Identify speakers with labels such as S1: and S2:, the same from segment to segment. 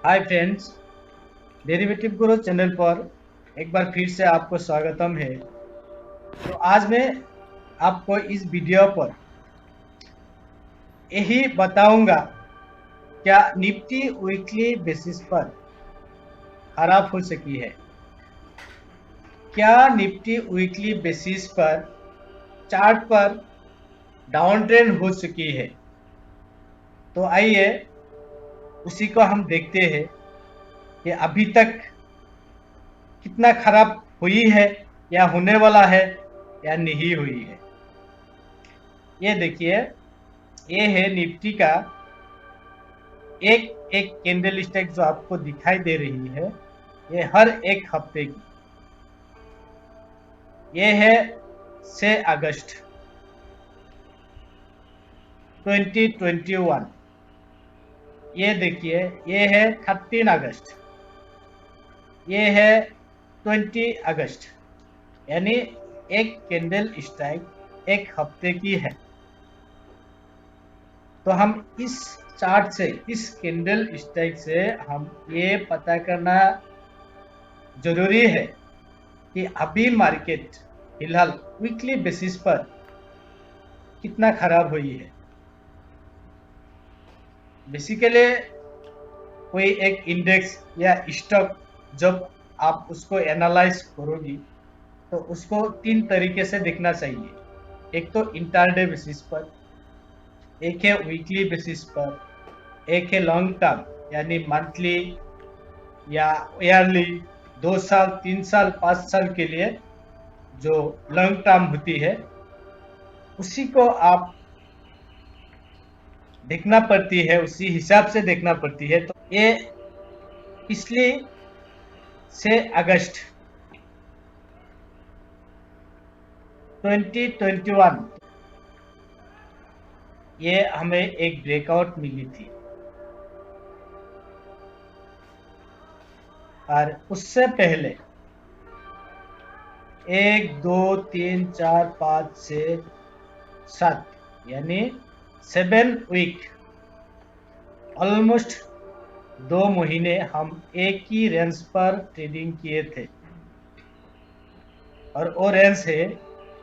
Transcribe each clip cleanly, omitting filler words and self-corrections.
S1: Hi friends, derivative गुरु channel पर एक बार फिर से आपको स्वागतम है। तो आज मैं आपको इस वीडियो पर यही बताऊंगा क्या निफ्टी वीकली बेसिस पर खराब हो सकी है। क्या निफ्टी वीकली बेसिस पर चार्ट पर डाउन ट्रेंड हो चुकी है। तो आइए उसी को हम देखते हैं कि अभी तक कितना खराब हुई है या होने वाला है या नहीं हुई है। ये देखिए, ये है निफ्टी का एक एक कैंडल स्टिक जो आपको दिखाई दे रही है। ये हर एक हफ्ते की, ये है 6 अगस्त 2021। ये देखिए, ये है 13 अगस्त, ये है 20 अगस्त। यानी एक कैंडल स्टिक एक हफ्ते की है। तो हम इस चार्ट से, इस कैंडल स्टिक से हम ये पता करना जरूरी है कि अभी मार्केट फिलहाल वीकली बेसिस पर कितना खराब हुई है। बेसिकली कोई एक इंडेक्स या स्टॉक जब आप उसको एनालाइज करोगी तो उसको 3 तरीके से देखना चाहिए। एक तो इंटरडे बेसिस पर, एक है वीकली बेसिस पर, एक है लॉन्ग टर्म यानी मंथली या ईयरली, 2 साल 3 साल 5 साल के लिए जो लॉन्ग टर्म होती है उसी को आप देखना पड़ती है, उसी हिसाब से देखना पड़ती है। तो ये पिछली 6 अगस्त 2021 ये हमें एक ब्रेकआउट मिली थी। और उससे पहले 1 2 3 4 5 6 7 यानी 7 वीक, ऑलमोस्ट 2 महीने हम एक ही रेंज पर ट्रेडिंग किए थे। और वो रेंज है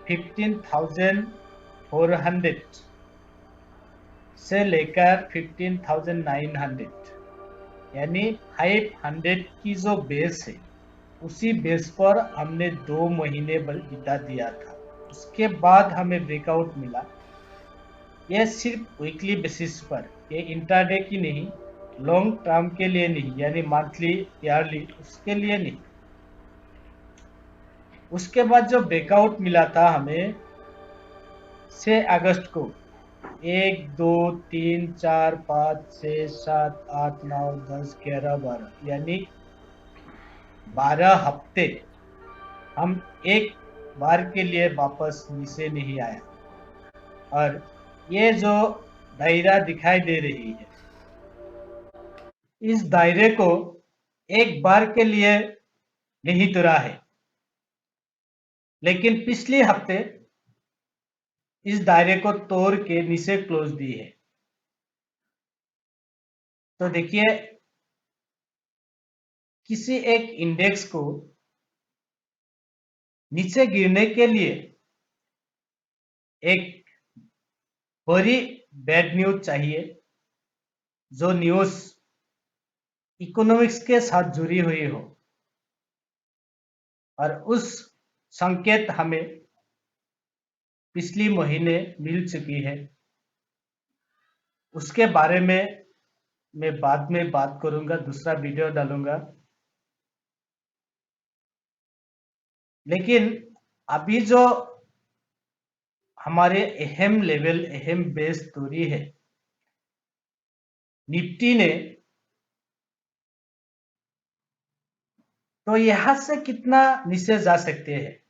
S1: 15,400 से लेकर 15,900, यानी 500 की जो बेस है उसी बेस पर हमने 2 महीने बिता दिया था। उसके बाद हमें ब्रेकआउट मिला। यह सिर्फ वीकली बेसिस पर, ये इंट्राडे की नहीं, लॉन्ग टर्म के लिए नहीं, यानी मंथली ईयरली उसके लिए नहीं। उसके बाद जो ब्रेकआउट मिला था हमें 6 अगस्त को, 1 2 3 4 5 6 7 8 9 10 11 12 यानी 12 हफ्ते हम एक बार के लिए वापस नीचे नहीं आया। और ये जो दायरा दिखाई दे रही है, इस दायरे को एक बार के लिए नहीं तोड़ा है, लेकिन पिछले हफ्ते इस दायरे को तोड़ के नीचे क्लोज दी है। तो देखिए, किसी एक इंडेक्स को नीचे गिरने के लिए एक बड़ी बैड न्यूज चाहिए, जो न्यूज इकोनॉमिक्स के साथ जुड़ी हुई हो। और उस संकेत हमें पिछली महीने मिल चुकी है। उसके बारे में मैं बाद में बात करूंगा, दूसरा वीडियो डालूंगा। लेकिन अभी जो हमारे अहम लेवल, अहम बेस दूरी है, निफ्टी ने, तो यहां से कितना नीचे जा सकते हैं।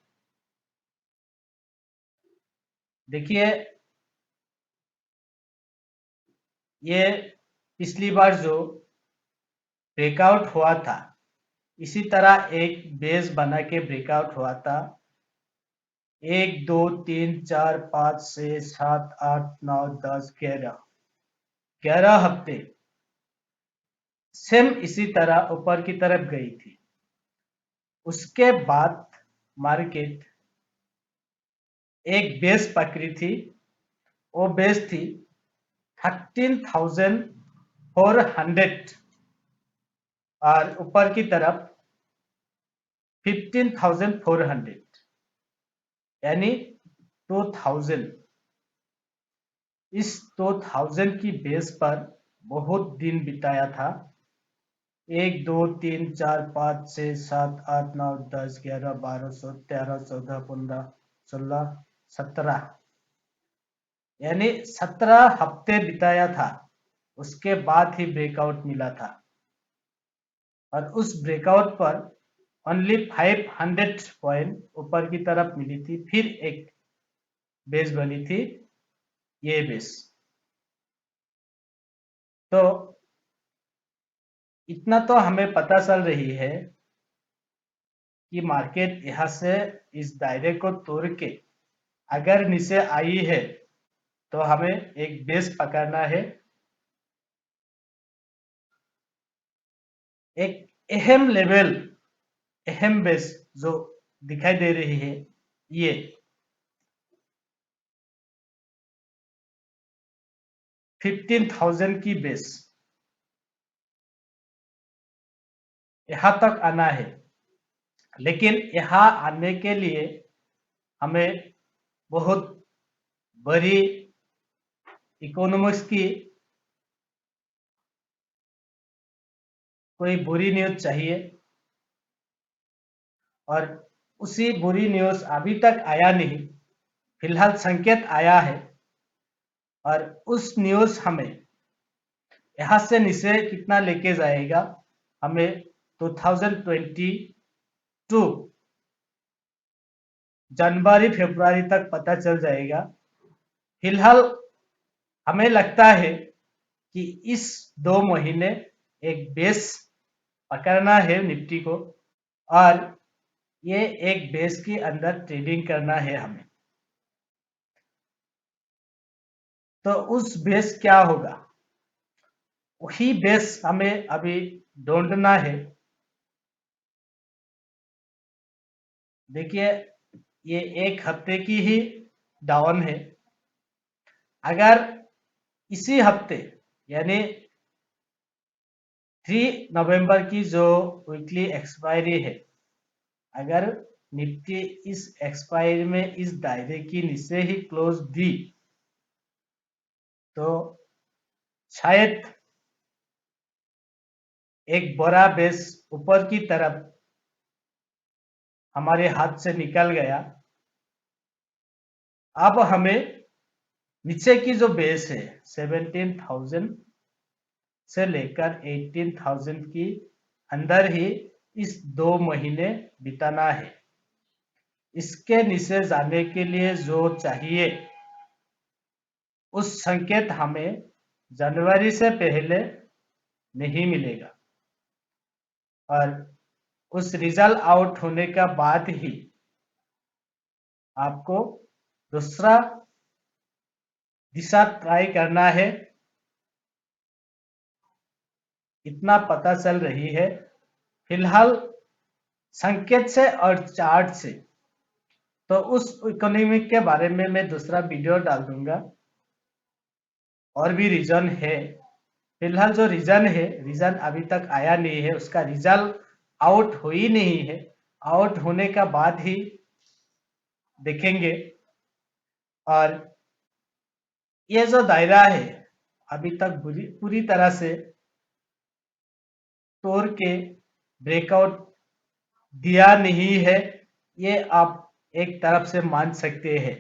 S1: देखिए, ये पिछली बार जो ब्रेकआउट हुआ था, इसी तरह एक बेस बना के ब्रेकआउट हुआ था। 1 2 3 4 5 6 7 8 9 10 11 11 हफ्ते सेम इसी तरह ऊपर की तरफ गई थी। उसके बाद मार्केट एक बेस पकड़ी थी, वो बेस थी 13,400 और ऊपर की तरफ 15,400, यानी 2000। इस 2000 की बेस पर बहुत दिन बिताया था। 1 2 3 4 5 6 7 8 9 10 11 12 13 14 15 16 17, यानी 17 हफ्ते बिताया था। उसके बाद ही ब्रेकआउट मिला था और उस ब्रेकआउट पर ओनली 500 पॉइंट ऊपर की तरफ मिली थी। फिर एक बेस बनी थी, ये बेस। तो इतना तो हमें पता चल रही है कि मार्केट यहां से इस दायरे को तोड़ के अगर नीचे आई है तो हमें एक बेस पकड़ना है। एक अहम लेवल, अहम बेस जो दिखाई दे रही है, ये 15,000 की बेस यहां तक आना है। लेकिन यहां आने के लिए हमें बहुत बड़ी इकोनॉमिक्स की कोई बुरी न्यूज चाहिए, और उसी बुरी न्यूज अभी तक आया नहीं। फिलहाल संकेत आया है और उस न्यूज हमें यहां से नीचे कितना लेके जाएगा, हमें 2022 जनवरी फरवरी तक पता चल जाएगा। फिलहाल हमें लगता है कि इस 2 महीने एक बेस पकड़ना है निफ्टी को, और ये एक बेस के अंदर ट्रेडिंग करना है हमें। तो उस बेस क्या होगा, वही बेस हमें अभी ढूंढना है। देखिए, ये एक हफ्ते की ही डाउन है। अगर इसी हफ्ते यानी 3 नवंबर की जो वीकली एक्सपायरी है, अगर निफ्टी इस एक्सपायरी में इस दायरे की नीचे ही क्लोज दी तो शायद एक बड़ा बेस ऊपर की तरफ हमारे हाथ से निकल गया। अब हमें नीचे की जो बेस है 17,000 से लेकर 18,000 की अंदर ही इस 2 महीने बिताना है। इसके नीचे जाने के लिए जो चाहिए उस संकेत हमें जनवरी से पहले नहीं मिलेगा, और उस रिजल्ट आउट होने का बाद ही आपको दूसरा दिशा ट्राई करना है। इतना पता चल रही है फिलहाल संकेत से और चार्ट से। तो उस इकोनॉमिक के बारे में मैं दूसरा वीडियो डाल दूंगा। और भी रीजन है, फिलहाल जो रीजन है, रीजन अभी तक आया नहीं है, उसका रिजल्ट आउट हो ही नहीं है। आउट होने का बाद ही देखेंगे। और ये जो दायरा है अभी तक पूरी तरह से तोड़ के ब्रेकआउट दिया नहीं है, ये आप एक तरफ से मान सकते हैं,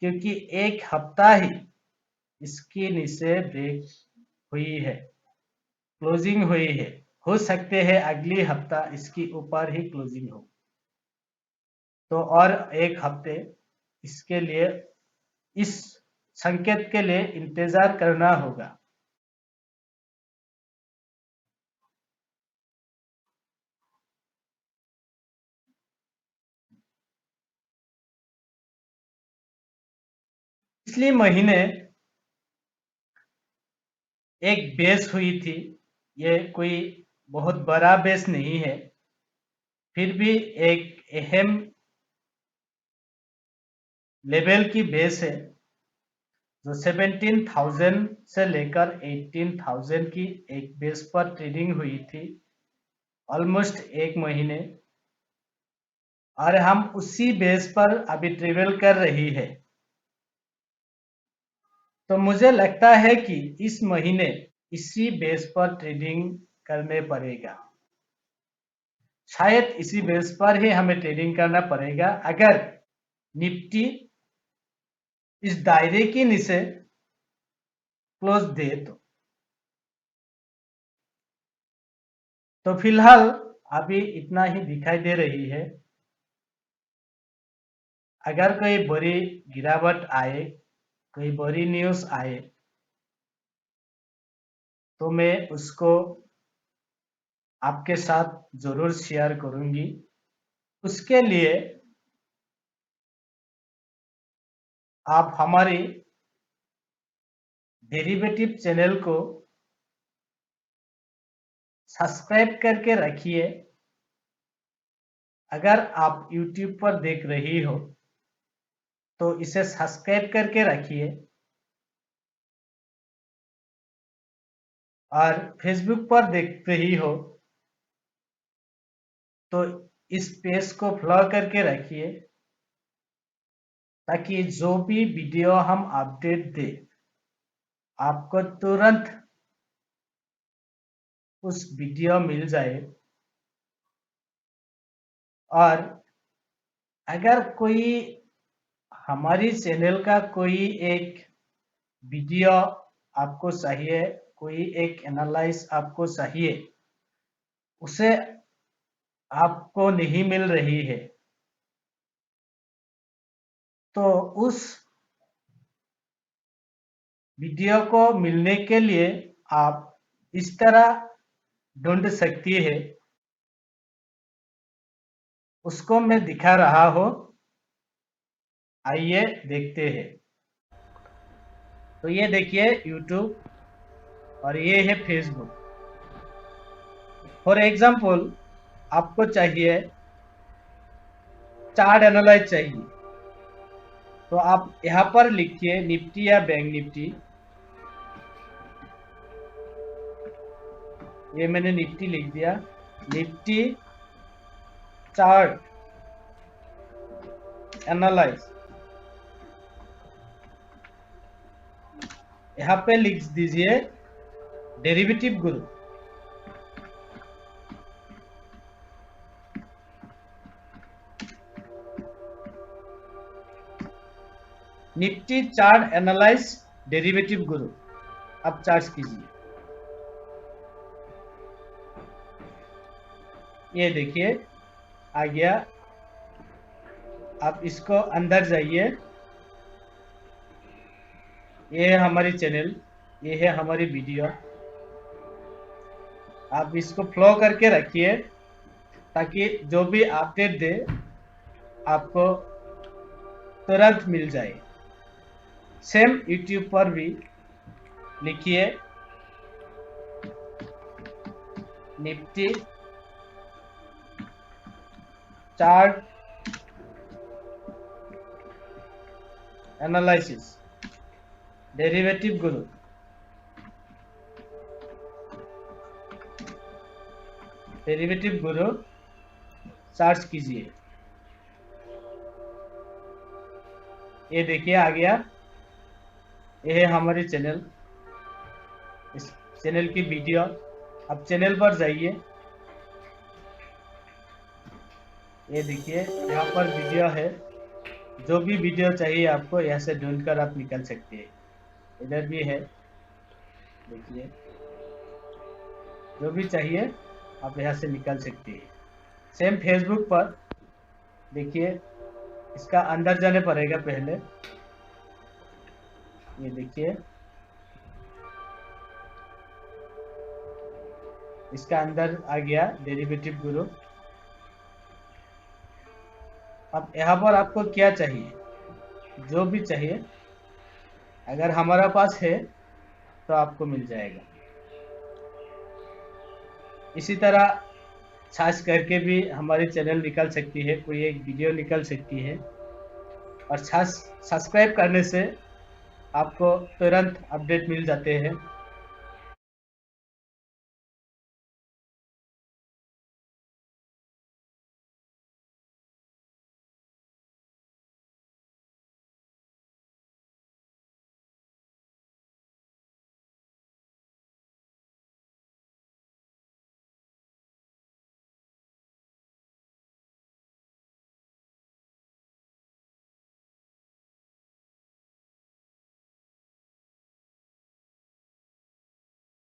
S1: क्योंकि एक हफ्ता ही इसके नीचे ब्रेक हुई है, क्लोजिंग हुई है। हो सकते हैं अगली हफ्ता इसकी ऊपर ही क्लोजिंग हो, तो और एक हफ्ते इसके लिए, इस संकेत के लिए इंतजार करना होगा। पिछले महीने एक बेस हुई थी, ये कोई बहुत बड़ा बेस नहीं है, फिर भी एक अहम लेवल की बेस है जो 17,000 से लेकर 18,000 की एक बेस पर ट्रेडिंग हुई थी ऑलमोस्ट एक महीने, और हम उसी बेस पर अभी ट्रेवल कर रही है। तो मुझे लगता है कि इस महीने इसी बेस पर ट्रेडिंग करने पड़ेगा, शायद इसी बेस पर ही हमें ट्रेडिंग करना पड़ेगा अगर निफ्टी इस दायरे के नीचे क्लोज दे तो फिलहाल अभी इतना ही दिखाई दे रही है। अगर कोई बड़ी गिरावट आए, कोई बड़ी न्यूज आए, तो मैं उसको आपके साथ जरूर शेयर करूंगी। उसके लिए आप हमारे डेरिवेटिव चैनल को सब्सक्राइब करके रखिए। अगर आप YouTube पर देख रही हो तो इसे सब्सक्राइब करके रखिए, और फेसबुक पर देख रही हो तो इस पेज को फॉलो करके रखिए, ताकि जो भी वीडियो हम अपडेट दे आपको तुरंत उस वीडियो मिल जाए। और अगर कोई हमारी चैनल का कोई एक वीडियो आपको चाहिए, कोई एक एनालाइज आपको चाहिए, उसे आपको नहीं मिल रही है, तो उस वीडियो को मिलने के लिए आप इस तरह ढूंढ सकती है। उसको मैं दिखा रहा हूं, आइए देखते हैं। तो ये देखिए YouTube और ये है Facebook। फॉर एग्जाम्पल आपको चाहिए चार्ट एनालाइज चाहिए, तो आप यहाँ पर लिखिए निफ्टी या बैंक निफ्टी। ये मैंने निफ्टी लिख दिया, निफ्टी चार्ट एनालाइज। यहाँ पे लिख दीजिए डेरिवेटिव गुरु। निफ्टी चार्ट एनालाइज डेरिवेटिव गुरु, आप सर्च कीजिए। ये देखिए आ गया। आप इसको अंदर जाइए, ये है हमारी चैनल, ये है हमारी वीडियो। आप इसको फ्लो करके रखिए ताकि जो भी अपडेट दे आपको तुरंत मिल जाए। सेम यूट्यूब पर भी लिखिए निफ्टी चार्ट एनालिसिस डेरिवेटिव गुरु। डेरिवेटिव गुरु सर्च कीजिए। ये देखिए आ गया, ये है हमारी चैनल, इस चैनल की वीडियो। अब चैनल पर जाइए, ये देखिए यहाँ पर वीडियो है। जो भी वीडियो चाहिए आपको यहाँ से ढूंढकर आप निकाल सकते हैं। इधर भी है, देखिए जो भी चाहिए आप यहाँ से निकाल सकते हैं। सेम फेसबुक पर देखिए, इसका अंदर जाने पड़ेगा पहले। ये देखिए इसका अंदर आ गया डेरिवेटिव गुरु। अब यहाँ पर आपको क्या चाहिए, जो भी चाहिए अगर हमारा पास है तो आपको मिल जाएगा। इसी तरह सर्च करके भी हमारी चैनल निकल सकती है, कोई एक वीडियो निकल सकती है, और सब्सक्राइब करने से आपको तुरंत अपडेट मिल जाते हैं।